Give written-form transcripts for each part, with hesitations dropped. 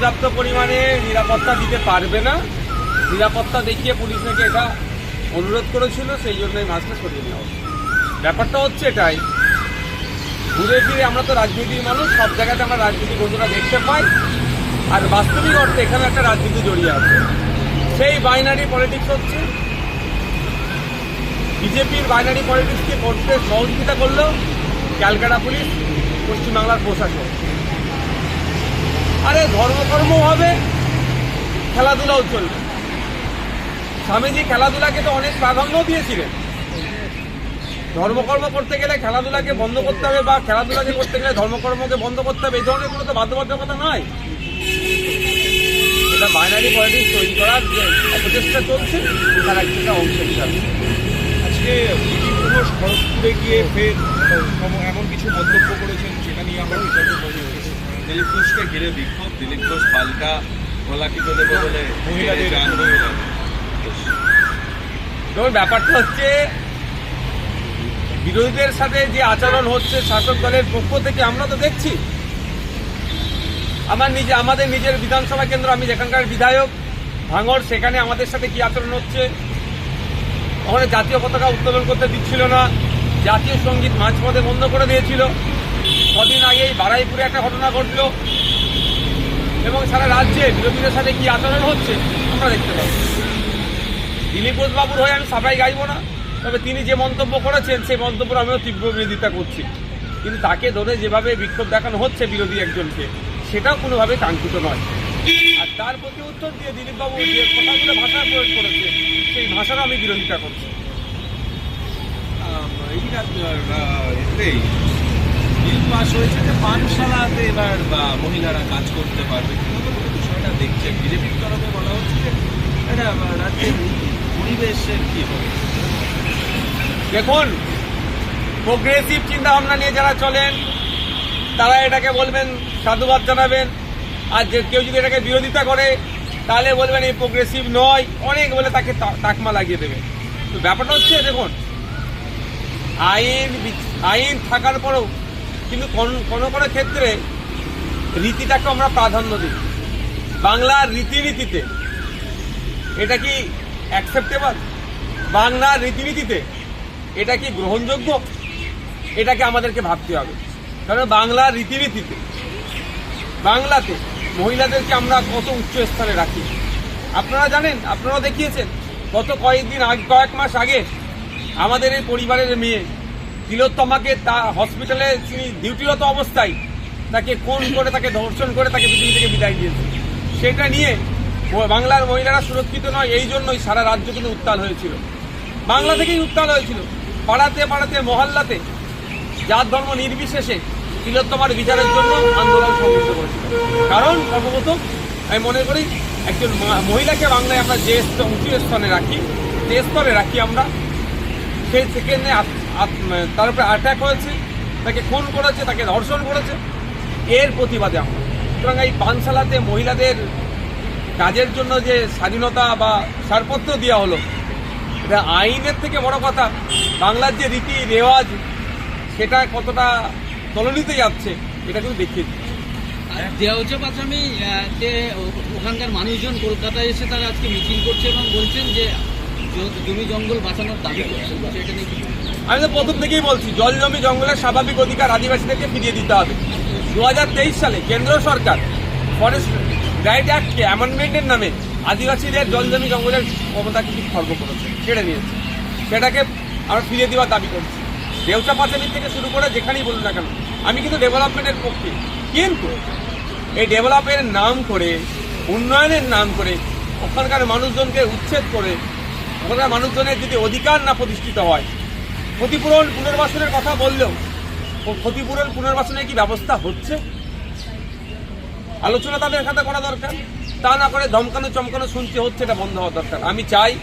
পর্যাপ্ত পরিমাণে নিরাপত্তা দিতে পারবে না, নিরাপত্তা দেখিয়ে পুলিশ নাকি এটা অনুরোধ করেছিল, সেই জন্যই মাছটা সরিয়ে নেওয়া হচ্ছে। ব্যাপারটা হচ্ছে এটাই, ঘুরে ফিরে আমরা তো রাজনীতির মানুষ, সব জায়গাতে আমরা রাজনীতি বন্ধুরা দেখতে পাই, আর বাস্তবিক অর্থে এখানে একটা রাজনীতি জড়িয়ে আছে। সেই বাইনারি পলিটিক্স হচ্ছে, বিজেপির বাইনারি পলিটিক্সকে করতে সহযোগিতা করলো ক্যালকাটা পুলিশ, পশ্চিমবাংলার প্রশাসন। আরে ধর্মকর্ম হবে, খেলাধুলাও চলবে। স্বামীজি খেলাধুলাকে তো অনেক প্রাধান্য দিয়েছিলেন। ধর্মকর্ম করতে গেলে খেলাধুলাকে বন্ধ করতে হবে, বা খেলাধুলাকে করতে গেলে ধর্মকর্মকে বন্ধ করতে হবে, এই ধরনের কোনো তো বাধ্যবাধকতা নয়। এটা বাইনারি পলিটিক্স তৈরি করার যে অপচেষ্টা চলছে, তার একটা অংশ হিসাবে আজকে দিলীপ ঘোষ খড়গপুরে গিয়ে ফের এমন কিছু মন্তব্য করেছেন, সেটা নিয়ে আমরা বিতর্ক করেছি। দিলীপ ঘোষকে ঘিরে বিক্ষোভ, দিলীপ ঘোষ পাল্টা গলা টিপে দেবে বলে মহিলাদের যেমন ব্যাপারটা হচ্ছে, বিরোধীদের সাথে যে আচরণ হচ্ছে শাসক দলের পক্ষ থেকে আমরা তো দেখছি। আমাদের নিজের বিধানসভা কেন্দ্র, আমি যেখানকার বিধায়ক ভাঙড়, সেখানে আমাদের সাথে কি আচরণ হচ্ছে। ওখানে জাতীয় পতাকা উত্তোলন করতে দিচ্ছিল না, জাতীয় সঙ্গীত মাঝপথে বন্ধ করে দিয়েছিল। কদিন আগেই বারাইপুরে একটা ঘটনা ঘটল, এবং সারা রাজ্যে বিরোধীদের সাথে কি আচরণ হচ্ছে আমরা দেখতে পাচ্ছি। দিলীপ ঘোষ বাবুর হয়ে আমি সাফাই গাইব না, তবে তিনি যে মন্তব্য করেছেন সেই মন্তব্যের আমিও তীব্র বিরোধিতা করছি। কিন্তু তাকে ধরে যেভাবে বিক্ষোভ দেখানো হচ্ছে বিরোধী একজনকে, সেটাও কোনোভাবে কাঙ্ক্ষিত নয়। আর তার প্রতি উত্তর দিয়ে দিলীপবাবু যে কথাগুলো ভাষা প্রয়োগ করেছে, সেই ভাষারও আমি বিরোধিতা করছি। এতেই বিল পাস হয়েছে যে পানশালাতে এবার মহিলারা কাজ করতে পারবে। বিষয়টা দেখছে বিজেপির তরফে বলা হচ্ছে যে এটা রাজ্যের পরিবেশের কি হবে। দেখুন, প্রোগ্রেসিভ চিন্তা ভাবনা নিয়ে যারা চলেন তারা এটাকে বলবেন সাধুবাদ জানাবেন, আর যে কেউ যদি এটাকে বিরোধিতা করে তাহলে বলবেন এই প্রোগ্রেসিভ নয়, অনেক বলে তাকে তাকমা লাগিয়ে দেবে। তো ব্যাপারটা হচ্ছে, দেখুন, আইন থাকার পরেও কিন্তু কোনো কোনো ক্ষেত্রে রীতিটাকে আমরা প্রাধান্য দিই। বাংলার রীতিনীতিতে এটা কি অ্যাকসেপ্টেবল? বাংলার রীতিনীতিতে এটা কি গ্রহণযোগ্য? এটাকে আমাদেরকে ভাবতে হবে। কারণ বাংলার রীতিনীতিতে, বাংলাতে মহিলাদেরকে আমরা কত উচ্চ স্থানে রাখি। আপনারা জানেন, আপনারাও দেখিয়েছেন, গত কয়েক মাস আগে আমাদের এই পরিবারের মেয়ে তিলোত্তমাকে হসপিটালে তিনি ডিউটিরত অবস্থায় তাকে খুন করে, তাকে ধর্ষণ করে, তাকে পৃথিবী থেকে বিদায় দিয়েছে। সেটা নিয়ে বাংলার মহিলারা সুরক্ষিত নয়, এই জন্যই সারা রাজ্য কিন্তু উত্তাল হয়েছিল। বাংলা থেকেই উত্তাল হয়েছিল। পাড়াতে পাড়াতে, মহল্লাতে, জাত ধর্ম নির্বিশেষে তিলোত্তমার বিচারের জন্য আন্দোলন সংগঠিত করেছিল। কারণ সর্বপ্রথম আমি মনে করি, একজন মহিলাকে বাংলায় আমরা যে উঁচু স্থানে রাখি, যে স্তরে রাখি আমরা, সেই সেকেন্ডে তার উপরে অ্যাটাক হয়েছে, তাকে খুন করেছে, তাকে ধর্ষণ করেছে, এর প্রতিবাদে আমরা। সুতরাং এই পানশালাতে মহিলাদের কাজের জন্য যে স্বাধীনতা বা ছাড়পত্র দেওয়া হলো, এটা আইনের থেকে বড় কথা বাংলার যে রীতি রেওয়াজ, সেটা কতটা তলনিতে যাচ্ছে এটা কিন্তু দেখিয়ে দিচ্ছে। দেওয়া পাশামি যে ওখানকার মানুষজন কলকাতায় এসে তারা আজকে মিছিল করছে এবং বলছেন যে জমি জঙ্গল বাঁচানোর দাবি করছেন। আমি তো প্রথম থেকেই বলছি, জল জমি জঙ্গলের স্বাভাবিক অধিকার আদিবাসীদেরকে ফিরিয়ে দিতে হবে। 2023 সালে কেন্দ্র সরকার ফরেস্ট রাইট অ্যাক্টকে অ্যামেন্ডমেন্টের নামে আদিবাসীদের জল জমি জঙ্গলের ক্ষমতা কিছু খর্ব করেছে, কেড়ে নিয়েছে। সেটাকে আমরা ফিরিয়ে দেওয়ার দাবি করছি। দেউচা পাঁচালী থেকে শুরু করে যেখানেই বলুন না কেন, আমি কিন্তু ডেভেলপমেন্টের পক্ষে। কিন্তু এই ডেভেলপমেন্টের নাম করে, উন্নয়নের নাম করে ওখানকার মানুষজনকে উচ্ছেদ করে, ওখানকার মানুষজনের যদি অধিকার না প্রতিষ্ঠিত হয়, ক্ষতিপূরণ পুনর্বাসনের কথা বললেও ক্ষতিপূরণ পুনর্বাসনের কি ব্যবস্থা হচ্ছে? আলোচনা তাদের সাথে করা দরকার। তা না করে ধমকানো চমকানো শুনতে হচ্ছে, এটা বন্ধ হওয়া দরকার। আমি চাই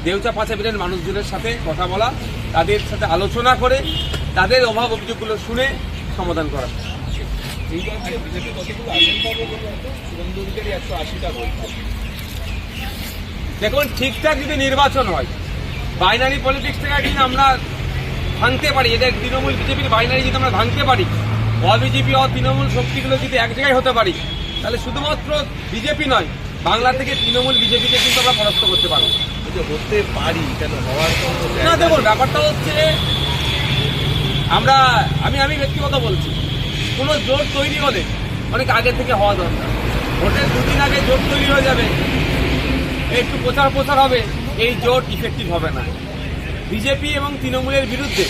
দেউচা পাঁচাবিলের মানুষজনের সাথে কথা বলা, তাদের সাথে আলোচনা করে তাদের অভাব অভিযোগগুলো শুনে সমাধান করা। দেখুন, ঠিকঠাক যদি নির্বাচন হয়, বাইনারি পলিটিক্স থেকে যদি আমরা ভাঙতে পারি, এদের তৃণমূল বিজেপির বাইনারি যদি আমরা ভাঙতে পারি, অবিজেপি তৃণমূল শক্তিগুলো যদি এক জায়গায় হতে পারি, তাহলে শুধুমাত্র বিজেপি নয়, বাংলা থেকে তৃণমূল বিজেপিকে কিন্তু আমরা পরাস্ত করতে পারবো। যে হতে পারি কেন হওয়ার কোনো না জায়গা দেখুন, নেই। ব্যাপারটা হচ্ছে আমি ব্যক্তিগত বলছি, কোনো জোট তৈরি হলে অনেক আগে থেকে হওয়া দরকার। ভোটের দুদিন আগে জোট তৈরি হয়ে যাবে, একটু প্রচার হবে, এই জোট ইফেক্টিভ হবে না। বিজেপি এবং তৃণমূলের বিরুদ্ধে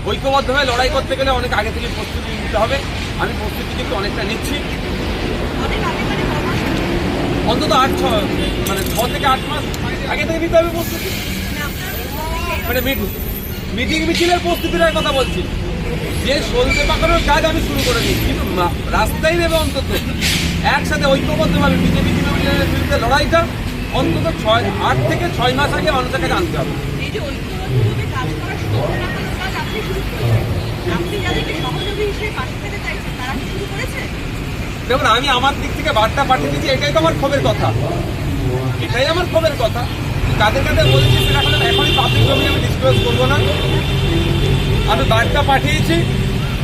ঐক্যবদ্ধভাবে লড়াই করতে গেলে অনেক আগে থেকে প্রস্তুতি নিতে হবে। আমি প্রস্তুতি কিন্তু অনেকটা নিচ্ছি, অন্তত 6 থেকে 8 মাস আগে থেকে নিতে হবে প্রস্তুতি। মানে মিটিং মিছিলের প্রস্তুতির কথা বলছি, যে সলতে পাকানোর কাজ আমি শুরু করে দিই, কিন্তু রাস্তায় নেবে অন্তত একসাথে ঐক্যবদ্ধভাবে বিজেপি তৃণমূলের বিরুদ্ধে লড়াইটা অন্তত 8 থেকে 6 মাস আগে মানুষের কাছে আনতে হবে। এই যে ঐক্যবদ্ধভাবে কাজ করার সূচনা কাজ আপনি শুরু করেছেন, আপনি যাদেরকে সহযোগী হিসেবে পাশে পেতে চাইছেন তারা কি শুরু করেছে? দেখুন, আমি আমার দিক থেকে বার্তা পাঠিয়ে দিচ্ছি, এটাই তো আমার ক্ষোভের কথা, এটাই আমার ক্ষোভের কথা। কাদের কাদের বলেছি সেটা এখনই পাবলিক ডোমেইনে আমি ডিসক্লোজ করবো না। আমি বার্তা পাঠিয়েছি,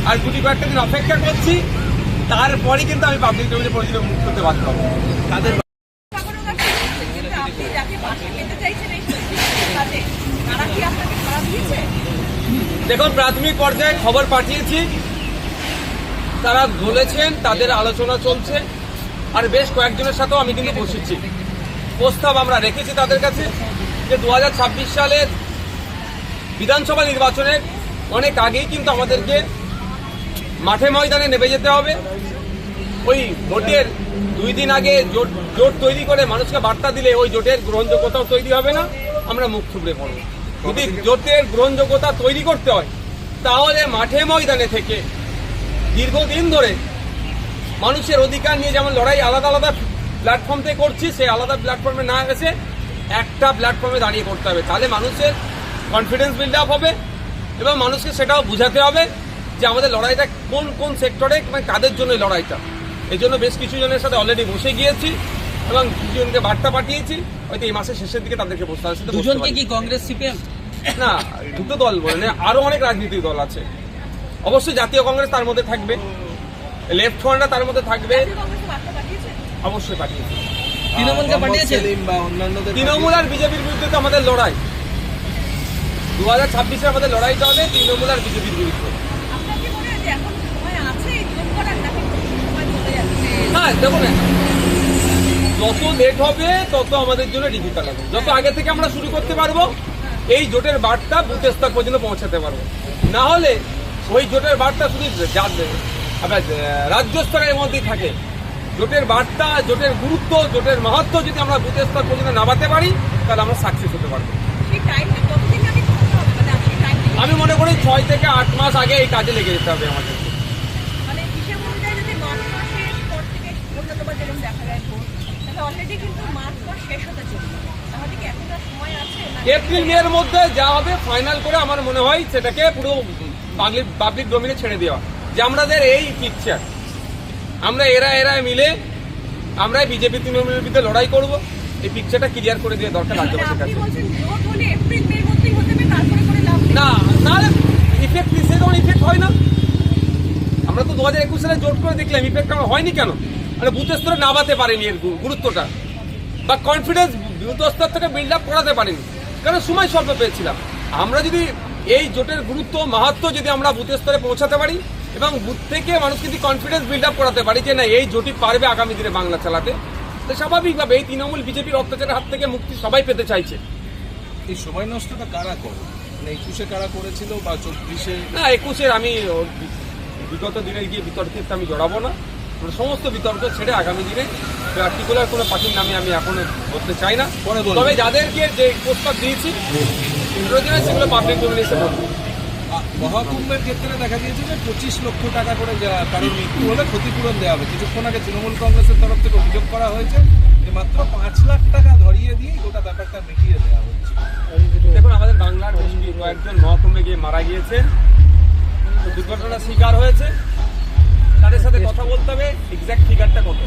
আর কয়েকটা দিন অপেক্ষা করছি, তারপরে কিন্তু আমি পাবলিক ডোমেইনে পরিচিত মুখ করতে বাধ্য হবো। তাদের পাকানো কাজ করছেন, কিন্তু আপনি যাকে পাশে পেতে চাইছেন এই সত্যিকারের কাজে তারা কি আপনাকে সাড়া দিয়েছে? দেখুন, প্রাথমিক পর্যায়ে খবর পাঠিয়েছি, তারা বলেছেন, তাদের আলোচনা চলছে, আর বেশ কয়েকজনের সাথেও আমি কিন্তু বসেছি। প্রস্তাব আমরা রেখেছি তাদের কাছে যে 2026 সালের বিধানসভা নির্বাচনের অনেক আগেই কিন্তু আমাদেরকে মাঠে ময়দানে নেমে যেতে হবে। ওই ভোটের 2 দিন আগে জোট তৈরি করে মানুষকে বার্তা দিলে ওই জোটের গ্রহণযোগ্যতাও তৈরি হবে না, আমরা মুখ থুবড়ে পড়ব। যদি জোটের গ্রহণযোগ্যতা তৈরি করতে হয় তাহলে মাঠে ময়দানে থেকে দীর্ঘদিন ধরে মানুষের অধিকার নিয়ে যেমন লড়াই আলাদা আলাদা প্ল্যাটফর্ম থেকে করছি, সেই আলাদা প্ল্যাটফর্মে না এসে একটা প্ল্যাটফর্মে দাঁড়িয়ে করতে হবে। তাহলে মানুষের কনফিডেন্স বিল্ড আপ হবে এবং মানুষকে সেটাও বোঝাতে হবে যে আমাদের লড়াইটা কোন কোন সেক্টরে মানে কাদের জন্য লড়াইটা। এই জন্য বেশ কিছু জনের সাথে অলরেডি বসে গিয়েছি এবং কিছুজনকে বার্তা পাঠিয়েছি, হয়তো এই মাসের শেষের দিকে তাদেরকে বসতে হবে। দুজনকে কি কংগ্রেস সিপিএম? না, দুটো দল বলে আরো অনেক রাজনৈতিক দল আছে। অবশ্যই জাতীয় কংগ্রেস তার মধ্যে থাকবে, লেফট ফ্রন্টরা তার মধ্যে থাকবে, জাতীয় কংগ্রেসে বার্তা পাঠিয়েছেন? অবশ্যই পাঠিয়েছি। তৃণমূলকে পাঠিয়েছেন? বা অন্যান্যদের তৃণমূল আর বিজেপির বিরুদ্ধে তো আমাদের লড়াই, 2026-এ আমাদের লড়াইটা হবে তৃণমূল আর বিজেপির বিরুদ্ধে। আপনার কি মনে হয় যে এখন সময় আছে জোট করার, নাকি সময় চলে যাচ্ছে? না দেখুন, যত লেট হবে তত আমাদের জন্য ডিফিকাল্ট হবে। যত আগে থেকে আমরা শুরু করতে পারবো, এই জোটের বার্তা বুথ স্তর পর্যন্ত পৌঁছাতে পারবো। না হলে ওই জোটের বার্তা শুধু রাজ্য স্তরের মধ্যেই থাকে। জোটের বার্তা, জোটের গুরুত্ব, জোটের মাহাত্ম্য যদি আমরা বুথ স্তর পর্যন্ত নামাতে পারি তাহলে আমরা সাকসেস হতে পারবো। সেই টাইমটা কতদিন আগে করতে হবে? মানে আপনি টাইম আমি মনে করি 6 থেকে 8 মাস আগে এই কাজে লেগে যেতে হবে আমাদের। মানে হিসেব অনুযায়ী যদি মার্চ মাসের পর থেকে অন্যতম যেরকম দেখা যায় ভোট, তাহলে অলরেডি কিন্তু মার্চ মাস শেষ হতে চলছে, তাহলে কি এখন আর সময় আছে? এপ্রিল মে এর মধ্যে যা হবে ফাইনাল করে আমার মনে হয় সেটাকে পুরো পাবলিক ডোমেইনে ছেড়ে দেওয়া, যে আমাদের এই পিকচার, আমরা এরা মিলে আমরা বিজেপি তৃণমূলের বিরুদ্ধে লড়াই করব, এই পিকচারটা ক্লিয়ার করে দেওয়া দরকার রাজ্যবাসীর আপনি কাছে। বলছেন জোট হলে এপ্রিল মের মধ্যেই হতে হবে, তারপরে করে লাভ নেই? না, নাহলে ইফেক্ট সেরকম ইফেক্ট হয় না। আমরা তো 2021 সালে জোট করে দেখলাম, ইফেক্ট আমার হয়নি কেন? মানে বুথ স্তরে নামাতে পারেনি এর গুরুত্বটা, বা কনফিডেন্স বুথ স্তর থেকে বিল্ড আপ করাতে পারেনি, কারণ সময় স্বল্প পেয়েছিলাম। আমরা যদি এই জোটের গুরুত্ব মাহাত্ম্য যদি আমরা বুথ স্তরে পৌঁছাতে পারি এবং বুথ থেকে মানুষ কিন্তু কনফিডেন্স বিল্ড আপ করাতে পারি যে না এই জোটই পারবে আগামী দিনে বাংলা চালাতে, তো স্বাভাবিকভাবে এই তৃণমূল বিজেপির অত্যাচারের হাত থেকে মুক্তি সবাই পেতে চাইছে। এই সময় নষ্টটা কারা করে? মানে 21-এ কারা করেছিল বা 24-এ? না, 21-এর আমি বিগত দিনের গিয়ে বিতর্কে আমি জড়াবো না। মানে সমস্ত বিতর্ক ছেড়ে আগামী দিনে পার্টিকুলার কোনো পার্টির নামে আমি এখনো বলতে চাই না। পরে বলবো। তবে যাদেরকে যে প্রস্তাব দিয়েছি প্রয়োজনে সেগুলো পাবলিক ডোমেইনে এসে বলবো। মহাকুম্ভের ক্ষেত্রে দেখা গিয়েছে যে 25 লক্ষ টাকা করে কারোর মৃত্যু হলে ক্ষতিপূরণ দেওয়া হবে। কিছুক্ষণ আগে তৃণমূল কংগ্রেসের তরফ থেকে অভিযোগ করা হয়েছে যে মাত্র 5 লাখ টাকা ধরিয়ে দিয়ে গোটা ব্যাপারটা মিটিয়ে দেওয়া হচ্ছে। দেখুন, আমাদের বাংলার বেশ কয়েকজন মহাকুম্ভে গিয়ে মারা গিয়েছে, দুর্ঘটনার শিকার হয়েছে, তাদের সাথে কথা বলতে হবে এক্সাক্ট ফিগারটা কত,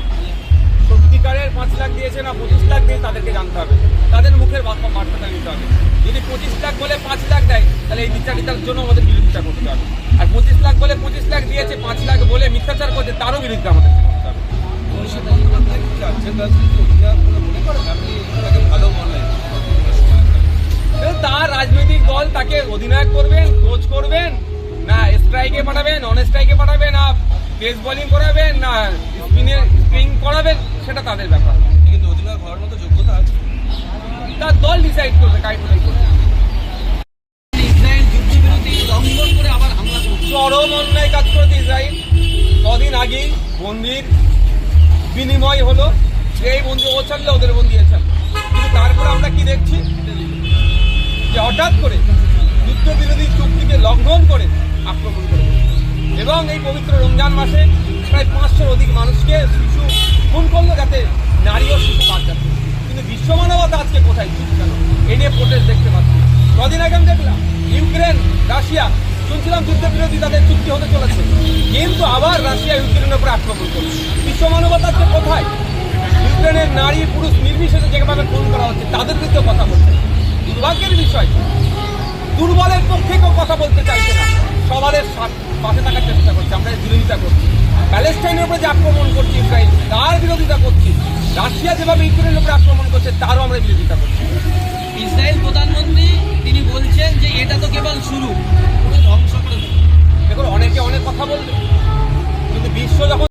সত্যিকারের 5 লাখ দিয়েছে না 25 লাখ দিয়ে তাদেরকে জানতে হবে, তাদের মুখের বার্তাটা নিতে হবে। যদি 25 লাখ বলে 5 লাখ দেয় তাহলে এই বিচারিতার জন্য আমাদের বিরোধিতা করতে হবে, আর 25 লাখ বলে 25 লাখ দিয়েছে 5 লাখ বলে মিথ্যাচার করছে তারও বিরুদ্ধে আমাদের করতে হবে। অভিষেক বন্দ্যোপাধ্যায় কি চাচ্ছেন রাজনীতি অধিনায়ক বলে মনে করেন? আপনি তাকে ভালো বলেন তার রাজনৈতিক দল তাকে অধিনায়ক করবেন, কোচ করবেন, না স্ট্রাইকে পাঠাবেন, নন স্ট্রাইকে পাঠাবেন, না পেস বোলিং করাবেন, না স্পিন করাবেন, সেটা তাদের ব্যাপার। কিন্তু অধিনায়ক হওয়ার মতো যোগ্যতা আছে। তার দল ডিসাইড করবে কাই কোথায় করবে। ইসরায়েল যুদ্ধবিরতি লঙ্ঘন করে আবার হামলা করছে। চরম অন্যায় কাজ করেছে ইসরায়েল। কদিন আগেই বন্দির বিনিময় হলো, যে এই বন্দি ও ছাড়লে ওদের বন্দি এ ছাড়লো। কিন্তু তারপরে আমরা কি দেখছি যে হঠাৎ করে যুদ্ধবিরোধী চুক্তিকে লঙ্ঘন করে আক্রমণ করে এবং এই পবিত্র রমজান মাসে প্রায় 500-র অধিক মানুষকে শিশু খুন করলো, যাতে নারী ও শিশু বাদ যাচ্ছে। কিন্তু বিশ্ব মানবতা আজকে কোথায় কেন এ নিয়ে প্রোটেস্ট দেখতে পাচ্ছি। কদিন আগে আমি দেখলাম ইউক্রেন রাশিয়া শুনছিলাম যুদ্ধবিরোধী তাদের চুক্তি হতে চলেছে, কিন্তু আবার রাশিয়া ইউক্রেনের উপরে আক্রমণ করছে। বিশ্ব মানবতা আজকে কোথায়? ইউক্রেনের নারী পুরুষ নির্বিশেষে যেভাবে খুন করা হচ্ছে তাদের বিরুদ্ধে কথা বলছে। দুর্ভাগ্যের বিষয়, দুর্বলের পক্ষে কেউ কথা বলতে চাইছে না, সবাদের পাশে থাকার চেষ্টা করছে। আমরা বিরোধিতা করছি। প্যালেস্টাইনের উপরে যে আক্রমণ করছে ইসরায়েল, তার বিরোধিতা করছি। রাশিয়া যেভাবে ইউক্রেনের উপরে আক্রমণ করছে তারও আমরা বিরোধিতা করছি। ইসরায়েল প্রধানমন্ত্রী তিনি বলছেন যে এটা তো কেবল শুরু, পুরো ধ্বংস করে দেবে। দেখুন, অনেকে অনেক কথা বলবে, কিন্তু বিশ্ব যখন